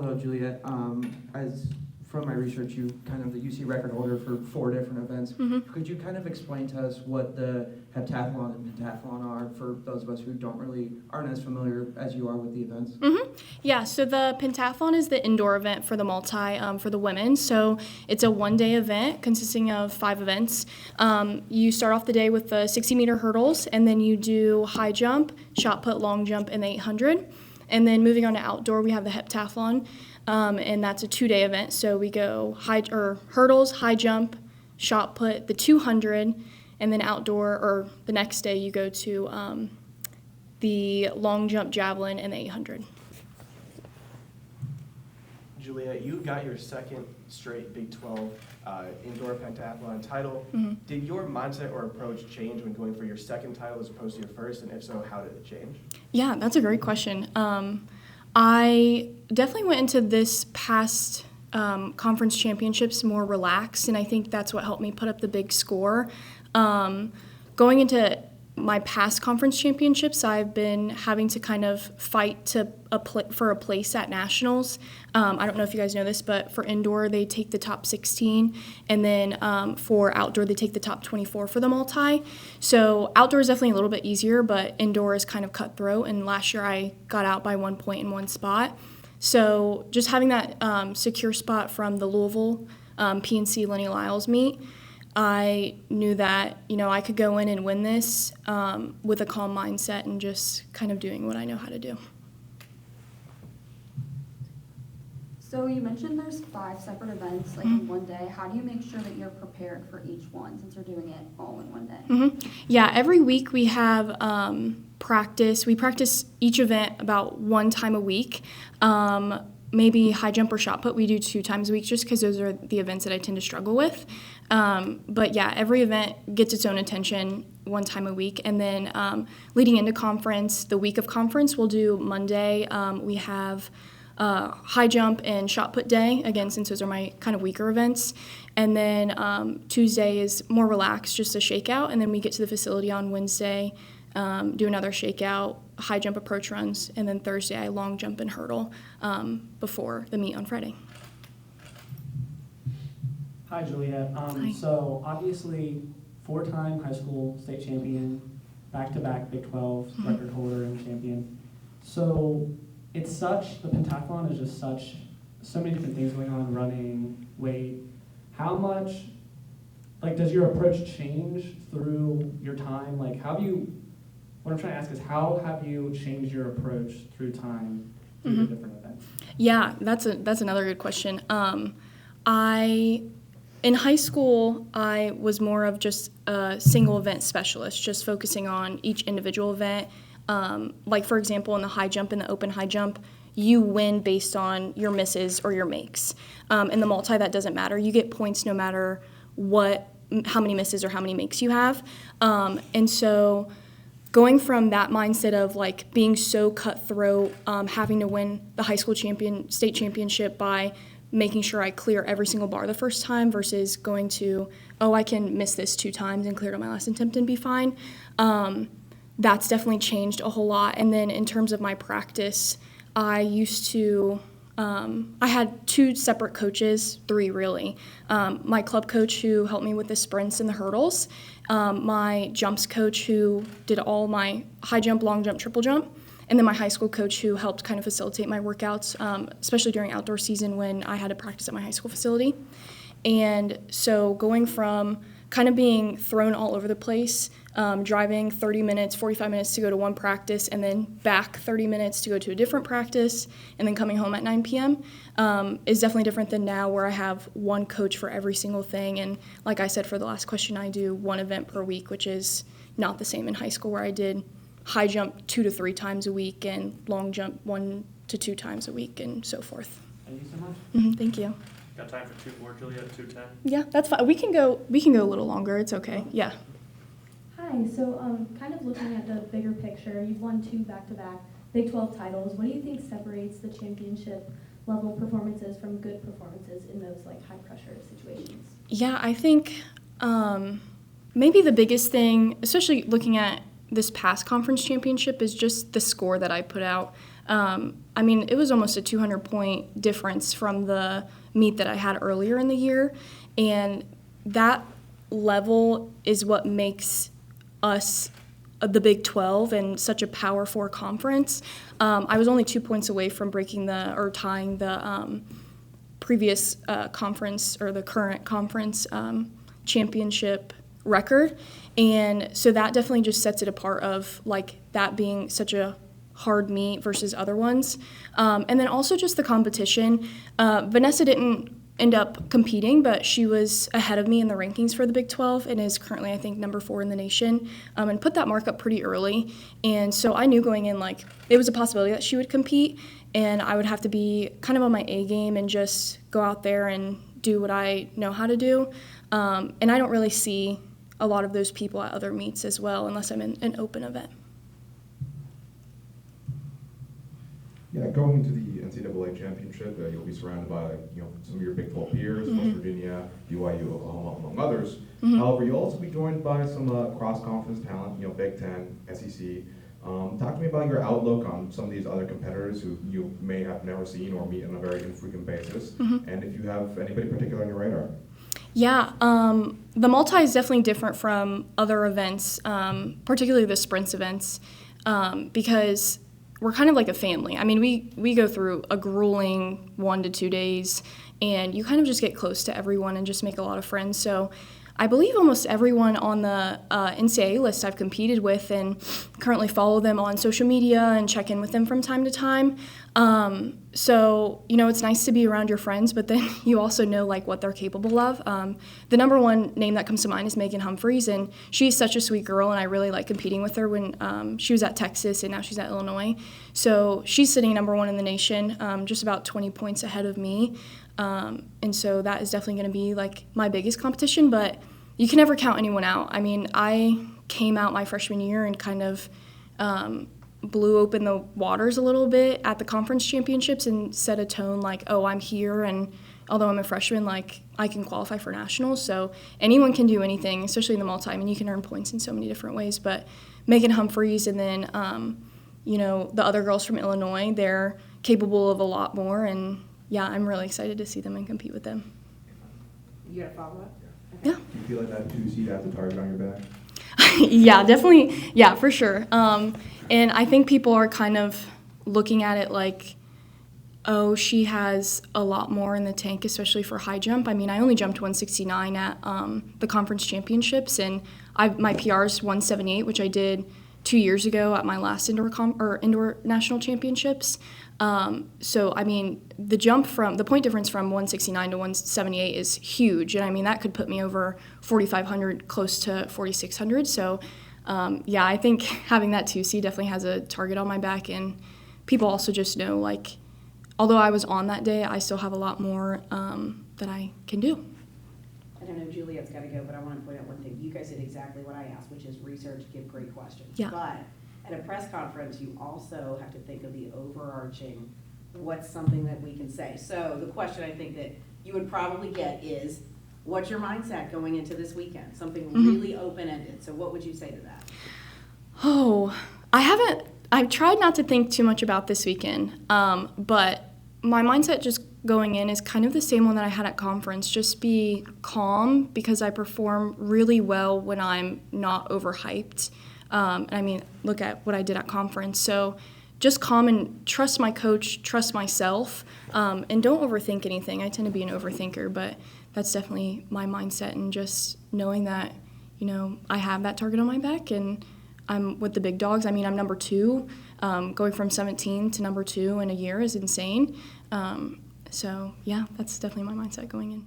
Hello, Juliette. As from my research, you kind of the UC record holder for 4 different events. Mm-hmm. Could you kind of explain to us what the heptathlon and pentathlon are for those of us who aren't as familiar as you are with the events? Mm-hmm. Yeah, so the pentathlon is the indoor event for the multi for the women. So it's a 1-day event consisting of 5 events. You start off the day with the 60-meter hurdles, and then you do high jump, shot put, long jump, and the 800. And then moving on to outdoor, we have the heptathlon, and that's a 2-day event. So we go hurdles, high jump, shot put, the 200, and then outdoor, or the next day you go to the long jump, javelin, and the 800. Juliette, you got your second straight Big 12 indoor pentathlon title. Mm-hmm. Did your mindset or approach change when going for your second title as opposed to your first, and if so, how did it change? Yeah, that's a great question. I definitely went into this past conference championships more relaxed, and I think that's what helped me put up the big score. Going into my past conference championships, I've been having to kind of fight for a place at nationals. I don't know if you guys know this, but for indoor, they take the top 16, and then for outdoor, they take the top 24 for the multi. So outdoor is definitely a little bit easier, but indoor is kind of cutthroat, and last year I got out by 1 point in one spot. So just having that secure spot from the Louisville PNC Lenny Lyles meet, I knew that, I could go in and win this with a calm mindset and just kind of doing what I know how to do. So you mentioned there's 5 separate events, in one day. How do you make sure that you're prepared for each one since you're doing it all in one day? Mm-hmm. Yeah, every week we have practice. We practice each event about 1 time a week. Maybe high jump or shot put we do 2 times a week just because those are the events that I tend to struggle with. But yeah, every event gets its own attention 1 time a week. And then leading into conference, the week of conference, we'll do Monday. We have high jump and shot put day, again, since those are my kind of weaker events. And then Tuesday is more relaxed, just a shakeout. And then we get to the facility on Wednesday, do another shakeout, high jump approach runs, and then Thursday I long jump and hurdle before the meet on Friday. Hi, Juliette. Hi. So obviously 4-time high school state champion, back-to-back Big 12 record holder and champion. So the pentathlon is just so many different things going on, running, weight. How much, does your approach change through your time? What I'm trying to ask is how have you changed your approach through time through the different events? Yeah, that's another good question. In high school, I was more of just a single event specialist, just focusing on each individual event. For example, in the high jump, in the open high jump, you win based on your misses or your makes. In the multi, that doesn't matter. You get points no matter how many misses or how many makes you have. And so going from that mindset of being so cutthroat, having to win the high school state championship by making sure I clear every single bar the first time versus going to, I can miss this 2 times and clear it on my last attempt and be fine. That's definitely changed a whole lot. And then in terms of my practice, I used to, I had 2 separate coaches, 3 really. My club coach who helped me with the sprints and the hurdles, my jumps coach who did all my high jump, long jump, triple jump, and then my high school coach who helped kind of facilitate my workouts, especially during outdoor season when I had to practice at my high school facility. And so going from kind of being thrown all over the place, driving 30 minutes, 45 minutes to go to one practice, and then back 30 minutes to go to a different practice, and then coming home at 9 p.m. Is definitely different than now where I have one coach for every single thing. And like I said for the last question, I do 1 event per week, which is not the same in high school where I did high jump 2 to 3 times a week and long jump 1 to 2 times a week and so forth. Thank you so much. Mm-hmm, thank you. Got time for 2 more, Juliette? 2:10? Yeah, that's fine. We can go a little longer. It's okay. Yeah. Hi, so kind of looking at the bigger picture, you've won 2 back-to-back Big 12 titles. What do you think separates the championship level performances from good performances in those high pressure situations? Yeah, I think maybe the biggest thing, especially looking at this past conference championship, is just the score that I put out. I mean, it was almost a 200-point difference from the meet that I had earlier in the year, and that level is what makes us the Big 12 and such a Power 4 conference. I was only 2 points away from tying the previous conference or the current conference championship record, and so that definitely just sets it apart of like that being such a hard meet versus other ones. And then also just the competition. Vanessa didn't end up competing, but she was ahead of me in the rankings for the Big 12 and is currently, I think, number 4 in the nation, and put that mark up pretty early. And so I knew going in, like, it was a possibility that she would compete, and I would have to be kind of on my A game and just go out there and do what I know how to do. And I don't really see a lot of those people at other meets as well, unless I'm in an open event. Yeah, going into the NCAA championship, you'll be surrounded by some of your Big 12 peers, West Virginia, BYU, Oklahoma, among others. However, you'll also be joined by some cross-conference talent, Big 10, SEC. Talk to me about your outlook on some of these other competitors who you may have never seen or meet on a very infrequent basis, and if you have anybody particular on your radar. Yeah, the multi is definitely different from other events, particularly the sprints events, because we're kind of like a family. I mean, we go through a grueling 1 to 2 days, and you kind of just get close to everyone and just make a lot of friends. So I believe almost everyone on the NCAA list I've competed with and currently follow them on social media and check in with them from time to time. So, it's nice to be around your friends, but then you also know, like, what they're capable of. The number one name that comes to mind is Megan Humphreys, and she's such a sweet girl, and I really like competing with her when she was at Texas, and now she's at Illinois. So she's sitting number 1 in the nation, just about 20 points ahead of me. And so that is definitely going to be, like, my biggest competition, but you can never count anyone out. I mean, I came out my freshman year and kind of blew open the waters a little bit at the conference championships and set a tone like, oh, I'm here, and although I'm a freshman, like, I can qualify for nationals. So anyone can do anything, especially in the multi. I mean, you can earn points in so many different ways. But Megan Humphreys and then, the other girls from Illinois, they're capable of a lot more. And, yeah, I'm really excited to see them and compete with them. You got a follow-up? Yeah. Do you feel like that 2 seed has a target on your back? Yeah, definitely. Yeah, for sure. And I think people are kind of looking at it like, oh, she has a lot more in the tank, especially for high jump. I mean, I only jumped 169 at the conference championships, and my PR is 178, which I did 2 years ago at my last indoor national championships. So, I mean, the point difference from 169 to 178 is huge. And I mean, that could put me over 4,500, close to 4,600. So, yeah, I think having that 2C definitely has a target on my back. And people also just know, like, although I was on that day, I still have a lot more that I can do. I don't know, Juliette's got to go, but I want to point out one thing. You guys did exactly what I asked, which is research, give great questions. Yeah. But at a press conference, you also have to think of the overarching, what's something that we can say. So the question I think that you would probably get is, what's your mindset going into this weekend? Something really open-ended. So what would you say to that? Oh, I've tried not to think too much about this weekend, but my mindset just going in is kind of the same one that I had at conference. Just be calm, because I perform really well when I'm not overhyped. And I mean, look at what I did at conference. So just calm and trust my coach, trust myself, and don't overthink anything. I tend to be an overthinker, but that's definitely my mindset, and just knowing that, I have that target on my back and I'm with the big dogs. I mean, I'm number 2. Going from 17 to number 2 in a year is insane. So, yeah, that's definitely my mindset going in.